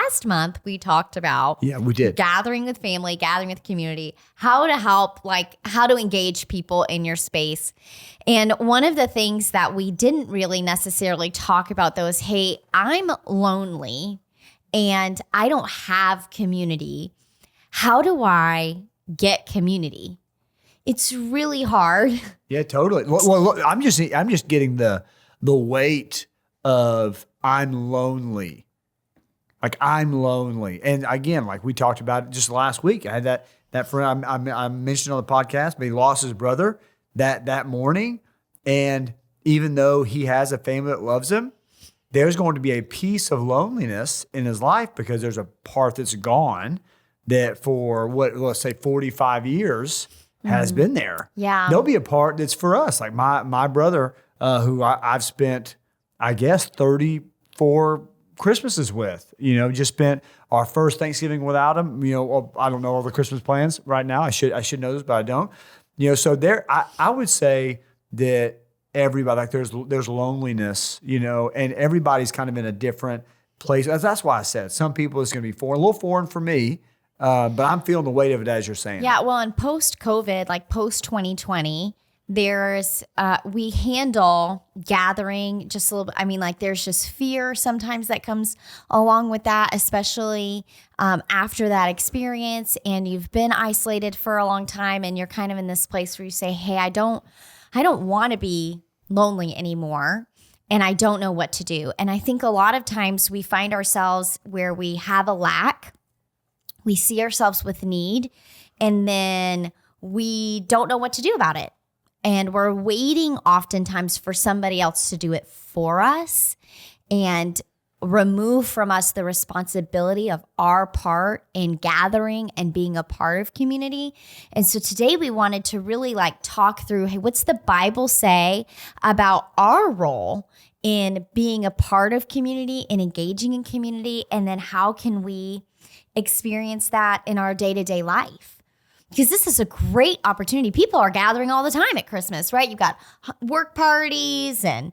last month we talked about we did. gathering with family, gathering with community, how to help, like how to engage people in your space. And one of the things that we didn't really necessarily talk about though is, hey, I'm lonely and I don't have community. How do I get community? It's really hard. Yeah, totally. Well, look, I'm just getting the weight of I'm lonely. Like I'm lonely. And again, like we talked about it just last week, I had that friend I mentioned on the podcast, but he lost his brother that morning. And even though he has a family that loves him, there's going to be a piece of loneliness in his life because there's a part that's gone that for let's say 45 years has been there. Yeah. There'll be a part that's for us. Like my brother, who I've spent, I guess, 34 Christmases with, just spent our first Thanksgiving without him. I don't know all the Christmas plans right now. I should know this, but I don't. So I would say that everybody, like there's loneliness, and everybody's kind of in a different place. That's why I said some people it's going to be a little foreign for me. But I'm feeling the weight of it as you're saying. Yeah, well, in post-COVID, like post-2020, there's we handle gathering just a little bit. I mean, like there's just fear sometimes that comes along with that, especially after that experience and you've been isolated for a long time and you're kind of in this place where you say, hey, I don't want to be lonely anymore. And I don't know what to do. And I think a lot of times we find ourselves where we have a lack. We see ourselves with need, and then we don't know what to do about it. And we're waiting oftentimes for somebody else to do it for us and remove from us the responsibility of our part in gathering and being a part of community. And so today we wanted to really talk through, hey, what's the Bible say about our role in being a part of community and engaging in community? And then how can we experience that in our day-to-day life? Because this is a great opportunity. People are gathering all the time at Christmas, right? You've got work parties and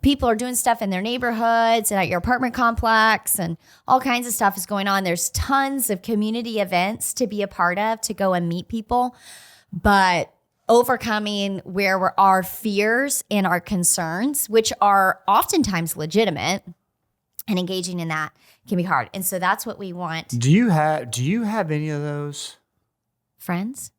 people are doing stuff in their neighborhoods and at your apartment complex and all kinds of stuff is going on. There's tons of community events to be a part of, to go and meet people. But overcoming where our fears and our concerns, which are oftentimes legitimate, and engaging in that can be hard. And so that's what we want. Do you have any of those? Friends?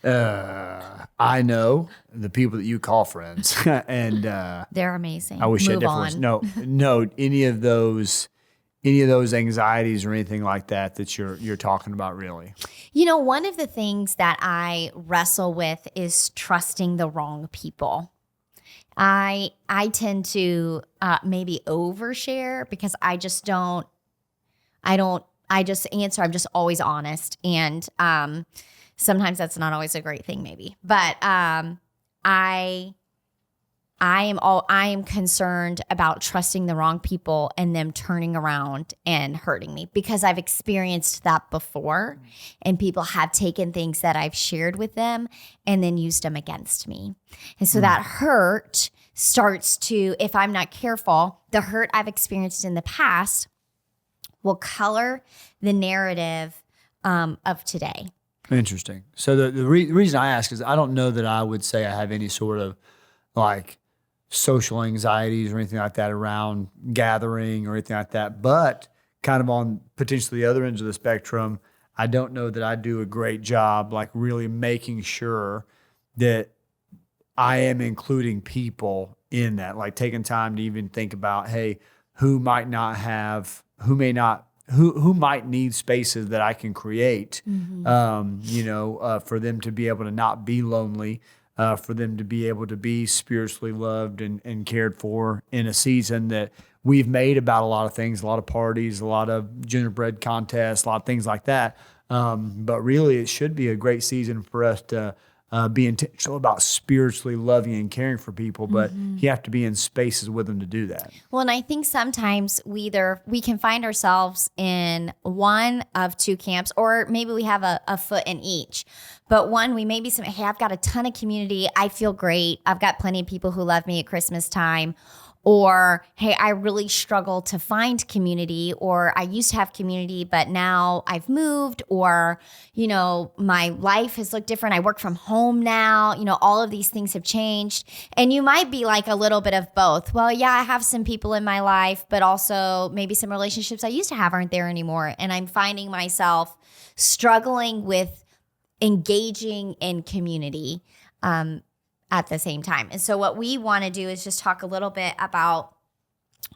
I know the people that you call friends. And they're amazing. I wish I Move had on. different. No, any of those anxieties or anything like that you're talking about, really? One of the things that I wrestle with is trusting the wrong people. I tend to maybe overshare because I just answer. I'm just always honest. And sometimes that's not always a great thing maybe. But I am concerned about trusting the wrong people and them turning around and hurting me because I've experienced that before and people have taken things that I've shared with them and then used them against me. And so that hurt starts to, if I'm not careful, the hurt I've experienced in the past will color the narrative of today. Interesting. So the reason I ask is I don't know that I would say I have any sort of social anxieties or anything like that around gathering or anything like that, but kind of on potentially the other ends of the spectrum, I don't know that I do a great job really making sure that I am including people in that, taking time to even think about, hey, who might need spaces that I can create, for them to be able to not be lonely, for them to be able to be spiritually loved and cared for in a season that we've made about a lot of things, a lot of parties, a lot of gingerbread contests, a lot of things like that. But really, it should be a great season for us to be intentional about spiritually loving and caring for people, but you have to be in spaces with them to do that. Well, and I think sometimes we can find ourselves in one of two camps, or maybe we have a foot in each. But one, we may be hey, I've got a ton of community. I feel great. I've got plenty of people who love me at Christmas time. Or, hey, I really struggle to find community, or I used to have community, but now I've moved, or, my life has looked different. I work from home now. All of these things have changed. And you might be like a little bit of both. Well, yeah, I have some people in my life, but also maybe some relationships I used to have aren't there anymore. And I'm finding myself struggling with engaging in community at the same time. And so what we want to do is just talk a little bit about,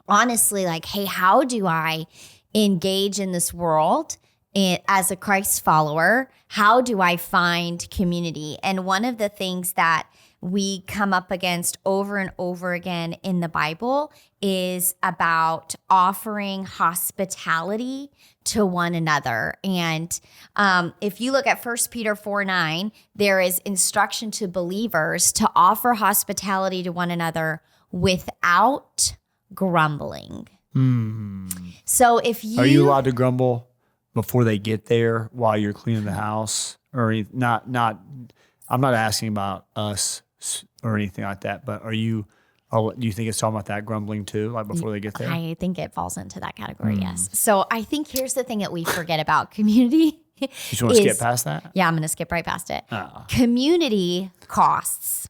honestly, like, hey, how do I engage in this world as a Christ follower? How do I find community? And one of the things that we come up against over and over again in the Bible is about offering hospitality to one another. And if you look at 1 Peter 4:9, there is instruction to believers to offer hospitality to one another without grumbling. So if Are you allowed to grumble before they get there while you're cleaning the house? Or not? I'm not asking about us or anything like that, but do you think it's talking about that grumbling too, like before they get there? I think it falls into that category, yes. So I think here's the thing that we forget about community. You just want to skip past that? Yeah, I'm going to skip right past it. Community costs.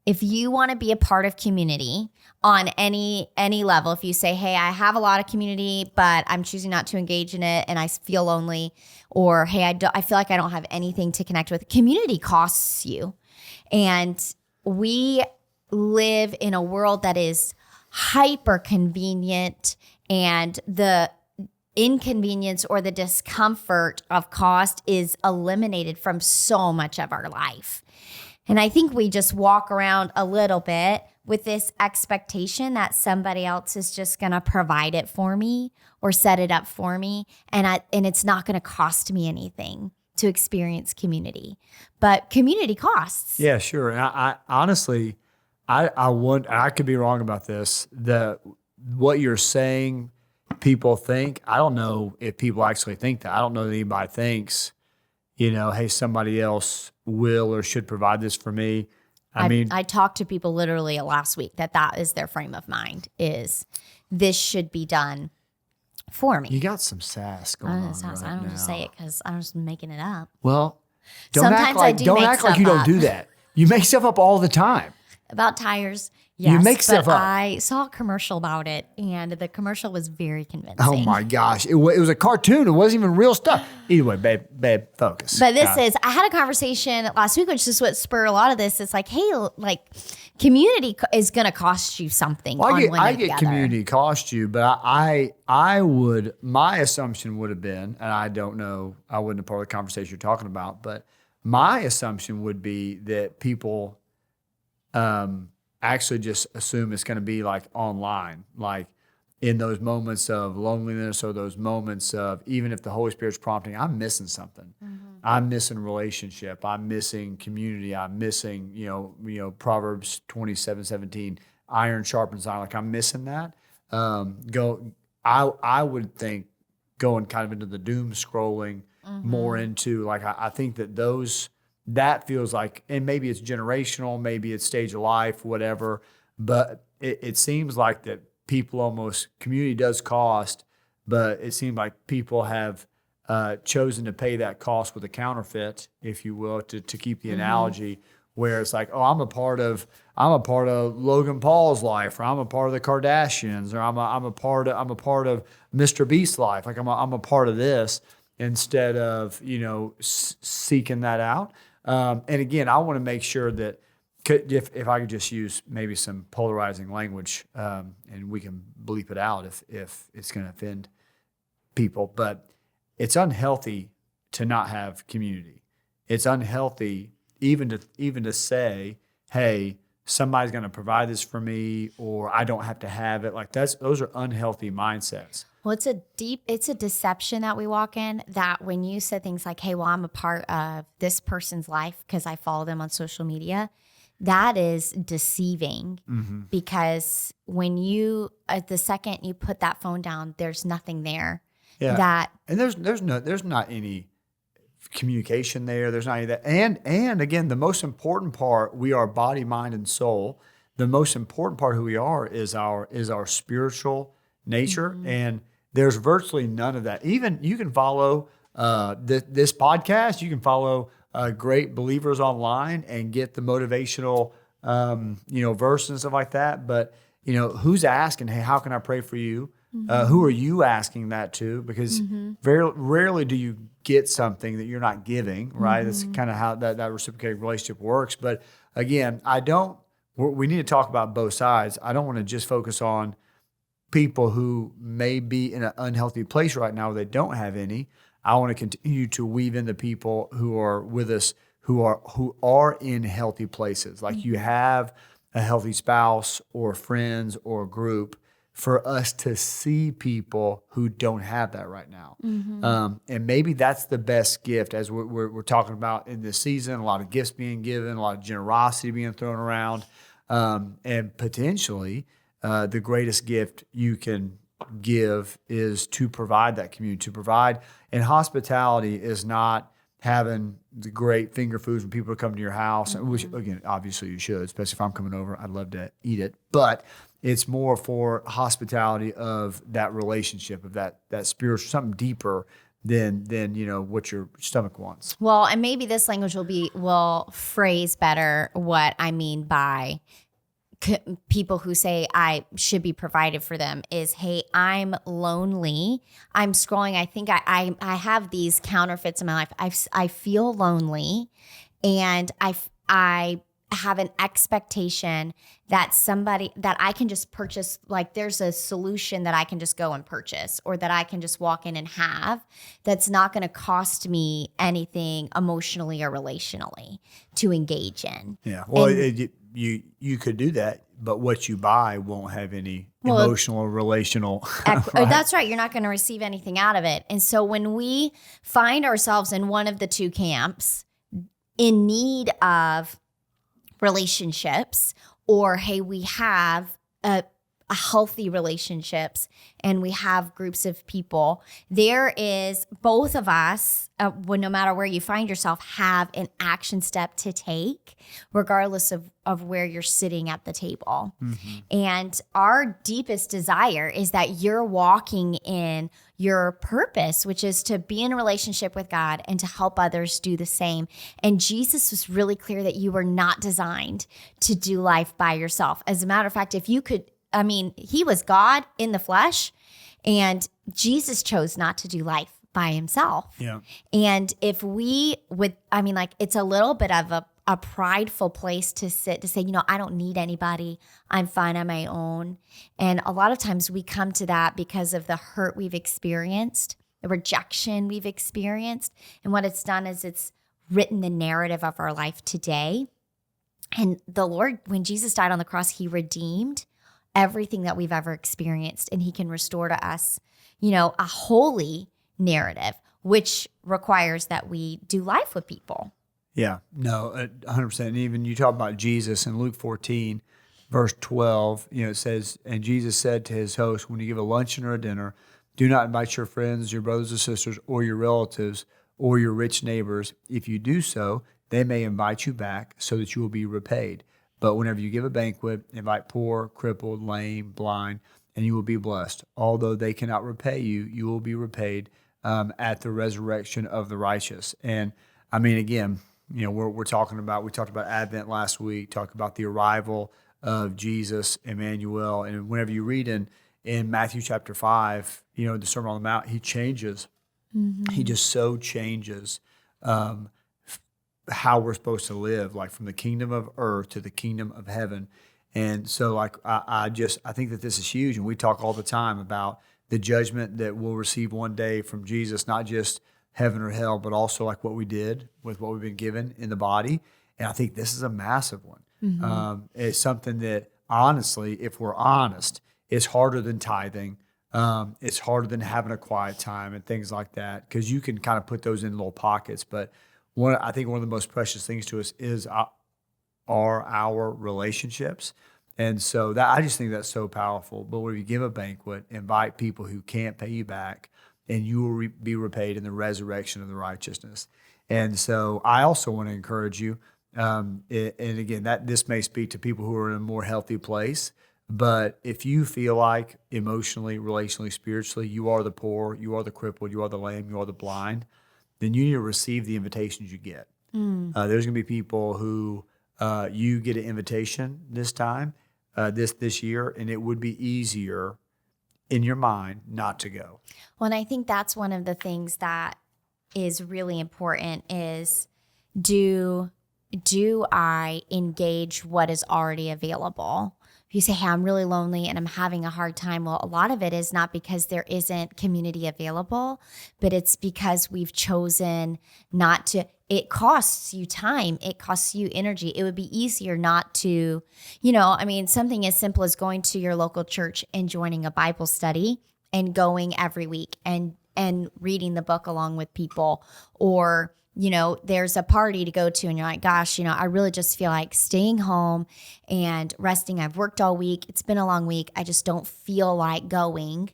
If you want to be a part of community on any level, if you say, hey, I have a lot of community, but I'm choosing not to engage in it and I feel lonely, or hey, I feel like I don't have anything to connect with, community costs you. And we live in a world that is hyper convenient, and the inconvenience or the discomfort of cost is eliminated from so much of our life. And I think we just walk around a little bit with this expectation that somebody else is just going to provide it for me or set it up for me, and it's not going to cost me anything to experience community. But community costs. Yeah, sure. And I honestly, I could be wrong about this. What you're saying, people think. I don't know if people actually think that. I don't know that anybody thinks, hey, somebody else will or should provide this for me. I talked to people literally last week that is their frame of mind, is this should be done for me. You got some sass going on right I don't just say it because I'm just making it up. Well, don't Sometimes don't act like you don't do that. You make stuff up all the time. About tires. Yes, you make stuff up. I saw a commercial about it, and the commercial was very convincing. Oh my gosh. It was a cartoon. It wasn't even real stuff. Either way, babe, focus. But I had a conversation last week, which is what spurred a lot of this. It's like, hey, like community is going to cost you something. Well, I get community cost you, but my assumption would have been, and I don't know, I wasn't a part of the conversation you're talking about, but my assumption would be that people actually just assume it's going to be like online, like in those moments of loneliness or those moments of, even if the Holy Spirit's prompting, I'm missing something. Mm-hmm. I'm missing relationship. I'm missing community. I'm missing, Proverbs 27:17, iron sharpens iron. Like I'm missing that. I would think going kind of into the doom scrolling, more into like, I think that feels like, and maybe it's generational, maybe it's stage of life, whatever, but it seems like that community does cost, but it seems like people have chosen to pay that cost with a counterfeit, if you will, to keep the analogy, where it's like, oh, I'm a part of Logan Paul's life, or I'm a part of the Kardashians, or I'm a part of Mr. Beast's life. Like I'm a part of this, instead of seeking that out. And again, I want to make sure that if I could just use maybe some polarizing language, and we can bleep it out if it's going to offend people, but it's unhealthy to not have community. It's unhealthy even to say, hey, somebody's going to provide this for me, or I don't have to have it. Like those are unhealthy mindsets. Well, it's a deception that we walk in, that when you said things like, hey, well, I'm a part of this person's life because I follow them on social media, that is deceiving, because when the second you put that phone down, there's nothing there. Yeah. And there's not any communication there. There's not any of that. And again, the most important part, we are body, mind, and soul. the most important part of who we are is our spiritual nature, and there's virtually none of that. Even you can follow this podcast, you can follow great believers online and get the motivational verses and stuff like that. But who's asking, hey, how can I pray for you? Who are you asking that to? Because very rarely do you get something that you're not giving, right? That's kind of how that reciprocated relationship works. But again, we need to talk about both sides. I don't want to just focus on people who may be in an unhealthy place right now where they don't have any. I want to continue to weave in the people who are with us who are in healthy places. Like you have a healthy spouse or friends or group, for us to see people who don't have that right now. And maybe that's the best gift, as we're talking about in this season, a lot of gifts being given, a lot of generosity being thrown around, and potentially the greatest gift you can give is to provide that community, to provide. And hospitality is not having the great finger foods when people come to your house, which again, obviously you should, especially if I'm coming over, I'd love to eat it. But it's more for hospitality of that relationship, of that spiritual, something deeper than what your stomach wants. Well, and maybe this language will phrase better what I mean by people who say I should be provided for them is, hey, I'm lonely. I'm scrolling. I think I have these counterfeits in my life. I feel lonely, and I have an expectation that I can just purchase, like there's a solution that I can just go and purchase, or that I can just walk in and have, that's not going to cost me anything emotionally or relationally to engage in. Yeah. Well, you could do that, but what you buy won't have any emotional or relational. Right? That's right. You're not going to receive anything out of it. And so when we find ourselves in one of the two camps, in need of relationships, or hey, we have a healthy relationships and we have groups of people, there is both of us, no matter where you find yourself, have an action step to take regardless of where you're sitting at the table. And our deepest desire is that you're walking in your purpose, which is to be in a relationship with God and to help others do the same. And Jesus was really clear that you were not designed to do life by yourself. As a matter of fact, he was God in the flesh, and Jesus chose not to do life by himself. Yeah. And if we would, it's a little bit of a prideful place to sit, to say, I don't need anybody. I'm fine on my own. And a lot of times we come to that because of the hurt we've experienced, the rejection we've experienced. And what it's done is it's written the narrative of our life today. And the Lord, when Jesus died on the cross, he redeemed everything that we've ever experienced, and he can restore to us, a holy narrative, which requires that we do life with people. Yeah, no, 100%. And even you talk about Jesus in Luke 14, verse 12, it says, and Jesus said to his host, when you give a luncheon or a dinner, do not invite your friends, your brothers or sisters, or your relatives, or your rich neighbors. If you do so, they may invite you back so that you will be repaid. But whenever you give a banquet, invite poor, crippled, lame, blind, and you will be blessed. Although they cannot repay you, you will be repaid at the resurrection of the righteous. And again, we talked about Advent last week, talked about the arrival of Jesus, Emmanuel. And whenever you read in Matthew chapter 5, the Sermon on the Mount, he changes. He just so changes how we're supposed to live, like from the kingdom of earth to the kingdom of heaven. And so I think that this is huge. And we talk all the time about the judgment that we'll receive one day from Jesus, not just heaven or hell, but also like what we did with what we've been given in the body. And I think this is a massive one. It's something that honestly, if we're honest, is harder than tithing. It's harder than having a quiet time and things like that, because you can kind of put those in little pockets. But I think one of the most precious things to us are our relationships. And so I just think that's so powerful. But when you give a banquet, invite people who can't pay you back, and you will be repaid in the resurrection of the righteousness. And so I also want to encourage you, And again, this may speak to people who are in a more healthy place. But if you feel like emotionally, relationally, spiritually, you are the poor, you are the crippled, you are the lame, you are the blind, then you need to receive the invitations you get. There's going to be people who you get an invitation this time, this year, and it would be easier in your mind not to go. Well, and I think that's one of the things that is really important is do I engage what is already available? If you say, hey, I'm really lonely and I'm having a hard time, well, a lot of it is not because there isn't community available, but it's because we've chosen not to. It costs you time. It costs you energy. It would be easier not to, something as simple as going to your local church and joining a Bible study and going every week and reading the book along with people, or there's a party to go to and you're like, gosh, I really just feel like staying home and resting. I've worked all week. It's been a long week. I just don't feel like going.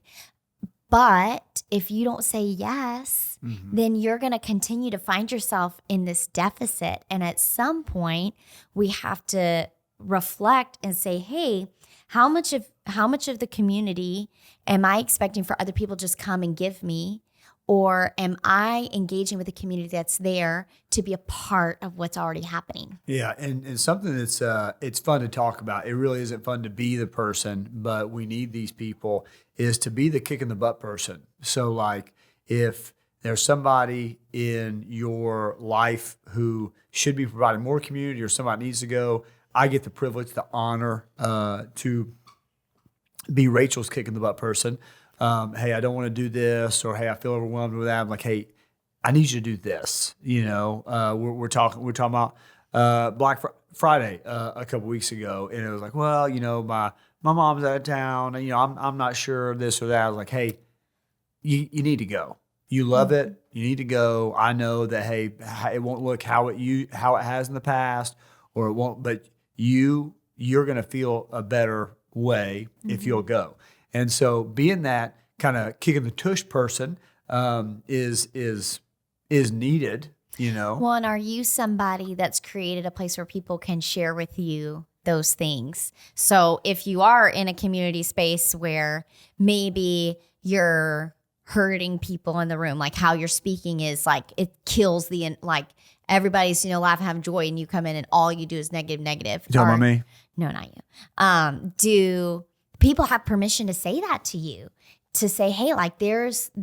But if you don't say yes, then you're going to continue to find yourself in this deficit. And at some point, we have to reflect and say, hey, how much of the community am I expecting for other people to just come and give me? Or am I engaging with the community that's there to be a part of what's already happening? Yeah, and something that's it's fun to talk about. It really isn't fun to be the person, but we need these people, is to be the kick in the butt person. So like if there's somebody in your life who should be providing more community or somebody needs to go, I get the privilege, the honor to be Rachel's kick in the butt person. Hey, I don't want to do this, or hey, I feel overwhelmed with that. I'm like, hey, I need you to do this. We're talking about Black Friday a couple weeks ago, and it was like, well, my mom's out of town, and I'm not sure of this or that. I was like, hey, you need to go. You love it. You need to go. I know that hey, it won't look how it has in the past, or it won't, but you're gonna feel a better way if you'll go. And so being that kind of kicking the tush person is needed, Well, and are you somebody that's created a place where people can share with you those things? So if you are in a community space where maybe you're hurting people in the room, like how you're speaking is like it kills everybody's laughing, having joy, and you come in and all you do is negative. You talking about me? No, not you. Do people have permission to say that to you, to say, hey, like this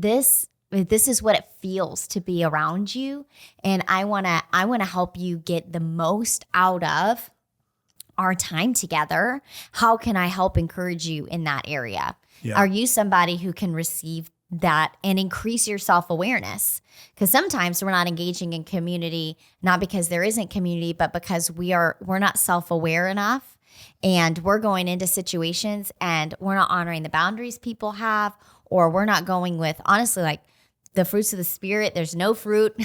is what it feels to be around you. And I want to help you get the most out of our time together. How can I help encourage you in that area? Yeah. Are you somebody who can receive that and increase your self-awareness? Because sometimes we're not engaging in community, not because there isn't community, but because we're not self-aware enough. And we're going into situations and we're not honoring the boundaries people have, or we're not going with, honestly, like the fruits of the spirit. There's no fruit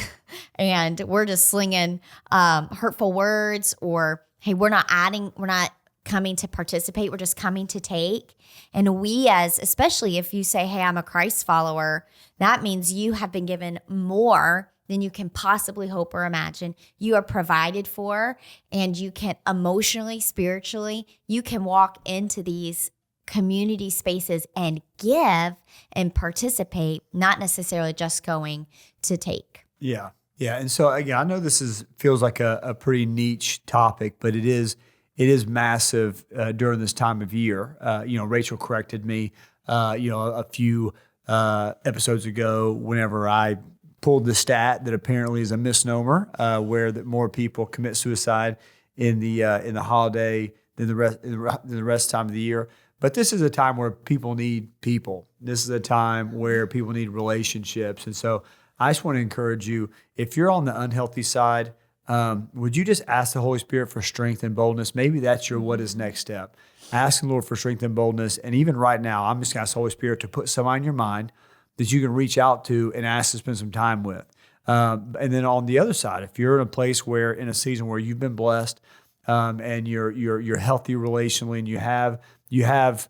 and we're just slinging hurtful words, or, hey, we're not coming to participate. We're just coming to take. And especially if you say, hey, I'm a Christ follower, that means you have been given more than you can possibly hope or imagine. You are provided for, and you can emotionally, spiritually, you can walk into these community spaces and give and participate, not necessarily just going to take. Yeah. Yeah. And so again, I know this feels like a pretty niche topic, but it is massive during this time of year. Rachel corrected me, a few episodes ago whenever I pulled the stat that apparently is a misnomer, where that more people commit suicide in the holiday than the rest time of the year. But this is a time where people need people. This is a time where people need relationships. And so I just want to encourage you, if you're on the unhealthy side, would you just ask the Holy Spirit for strength and boldness? Maybe that's your what is next step. Ask the Lord for strength and boldness. And even right now, I'm just going to ask the Holy Spirit to put somebody in your mind that you can reach out to and ask to spend some time with. And then on the other side, if you're in a place where, in a season where you've been blessed, and you're healthy relationally, and you have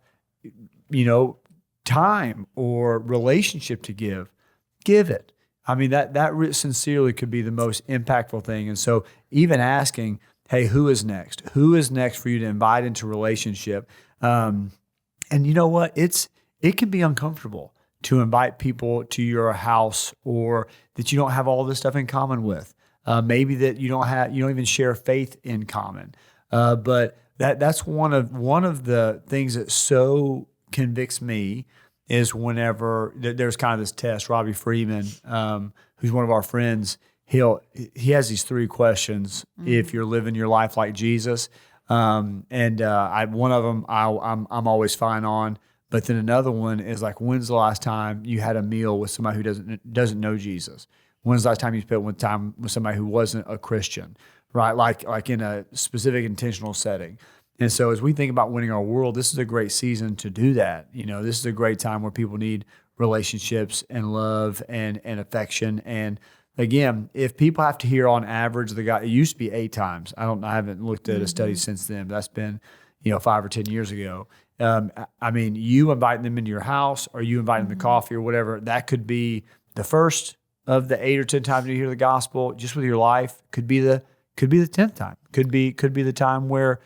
time or relationship to give it. I mean, sincerely could be the most impactful thing. And so even asking, hey, who is next? Who is next for you to invite into relationship? And you know what? It can be uncomfortable to invite people to your house, or that you don't have all this stuff in common with. Maybe that you don't even share faith in common. But that's one of the things that so convicts me is whenever there's kind of this test. Robbie Freeman, who's one of our friends, he has these 3 questions. If you're living your life like Jesus, one of them I'm always fine on. But then another one is like, when's the last time you had a meal with somebody who doesn't know Jesus? When's the last time you spent time with somebody who wasn't a Christian, right? Like in a specific intentional setting. And so as we think about winning our world, this is a great season to do that. You know, this is a great time where people need relationships and love and affection. And again, if people have to hear on average, it used to be 8 times. I haven't looked at a study since then, but that's been, 5 or 10 years ago. I mean, you inviting them into your house, or you inviting them to coffee or whatever, that could be the first of the 8 or 10 times you hear the gospel just with your life. Could be the 10th time. Could be the time where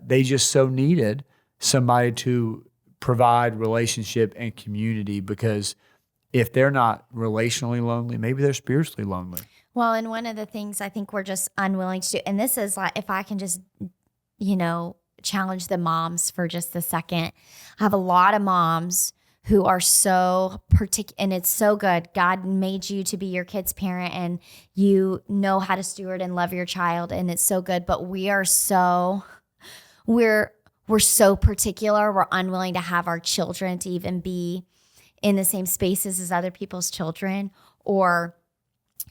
they just so needed somebody to provide relationship and community, because if they're not relationally lonely, maybe they're spiritually lonely. Well, and one of the things I think we're just unwilling to do, and this is like, if I can just, challenge the moms for just a second. I have a lot of moms who are so particular, and it's so good. God made you to be your kid's parent, and you know how to steward and love your child, and it's so good. But we're so particular. We're unwilling to have our children to even be in the same spaces as other people's children, or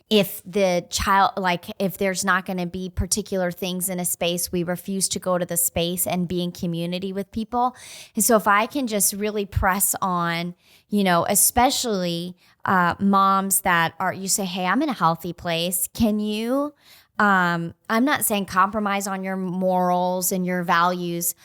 if the child, if there's not going to be particular things in a space, we refuse to go to the space and be in community with people. And so if I can just really press on, especially moms that you say, hey, I'm in a healthy place. Can you, I'm not saying compromise on your morals and your values,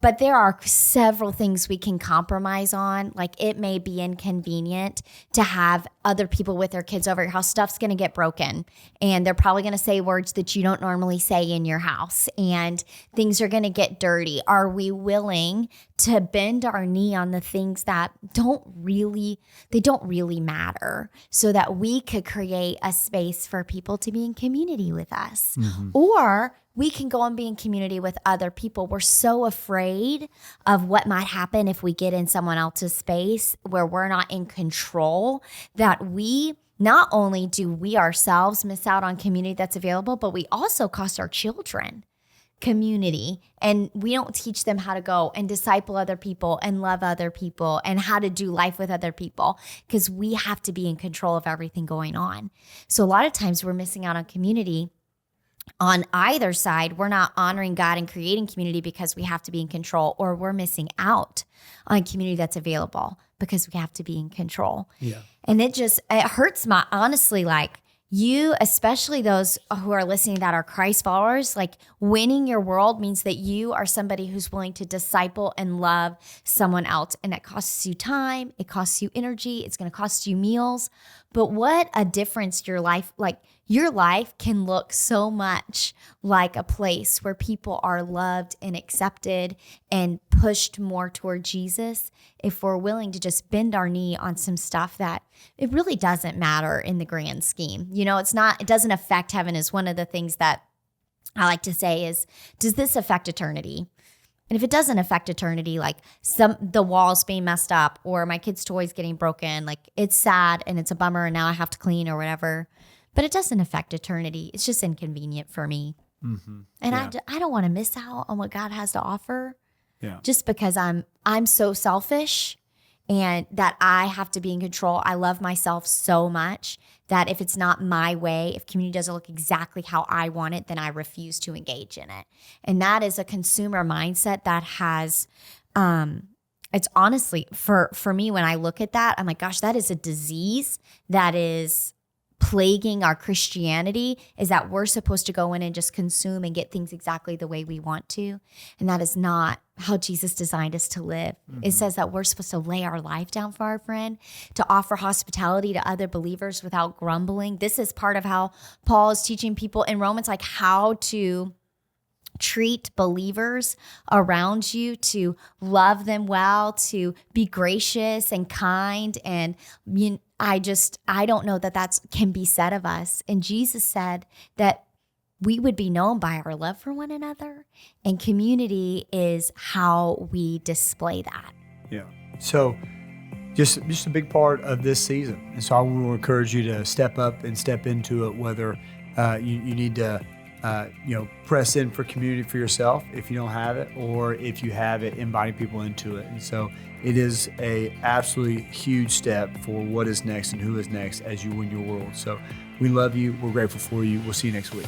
but there are several things we can compromise on. Like, it may be inconvenient to have other people with their kids over your house. Stuff's going to get broken, and they're probably going to say words that you don't normally say in your house, and things are going to get dirty. Are we willing to bend our knee on the things that don't really matter, so that we could create a space for people to be in community with us? Or we can go and be in community with other people. We're so afraid of what might happen if we get in someone else's space where we're not in control, that we not only do we ourselves miss out on community that's available, but we also cost our children community, and we don't teach them how to go and disciple other people and love other people and how to do life with other people, because we have to be in control of everything going on. So a lot of times we're missing out on community. On either side, we're not honoring God and creating community because we have to be in control, or we're missing out on community that's available because we have to be in control. Yeah. And it hurts honestly, you, especially those who are listening that are Christ followers, winning your world means that you are somebody who's willing to disciple and love someone else. And it costs you time, it costs you energy, it's going to cost you meals. But what a difference your life can look so much like a place where people are loved and accepted and pushed more toward Jesus if we're willing to just bend our knee on some stuff that it really doesn't matter in the grand scheme. It doesn't affect heaven, is one of the things that I like to say is, does this affect eternity? And if it doesn't affect eternity, the walls being messed up or my kid's toys getting broken, it's sad and it's a bummer and now I have to clean or whatever, but it doesn't affect eternity. It's just inconvenient for me. Mm-hmm. And I don't want to miss out on what God has to offer just because I'm so selfish and that I have to be in control. I love myself so much that if it's not my way, if community doesn't look exactly how I want it, then I refuse to engage in it. And that is a consumer mindset that has, it's honestly, for me, when I look at that, I'm like, gosh, that is a disease that is plaguing our Christianity, is that we're supposed to go in and just consume and get things exactly the way we want to. And that is not how Jesus designed us to live. It says that we're supposed to lay our life down for our friend, to offer hospitality to other believers without grumbling. This is part of how Paul is teaching people in Romans, like how to treat believers around you, to love them well, to be gracious and kind. And I don't know that can be said of us. And Jesus said that we would be known by our love for one another, and community is how we display that. Yeah. So just a big part of this season. And so I will encourage you to step up and step into it, whether you need to press in for community for yourself if you don't have it, or if you have it, inviting people into it. And so it is a absolutely huge step for what is next and who is next as you win your world. So we love you. We're grateful for you. We'll see you next week.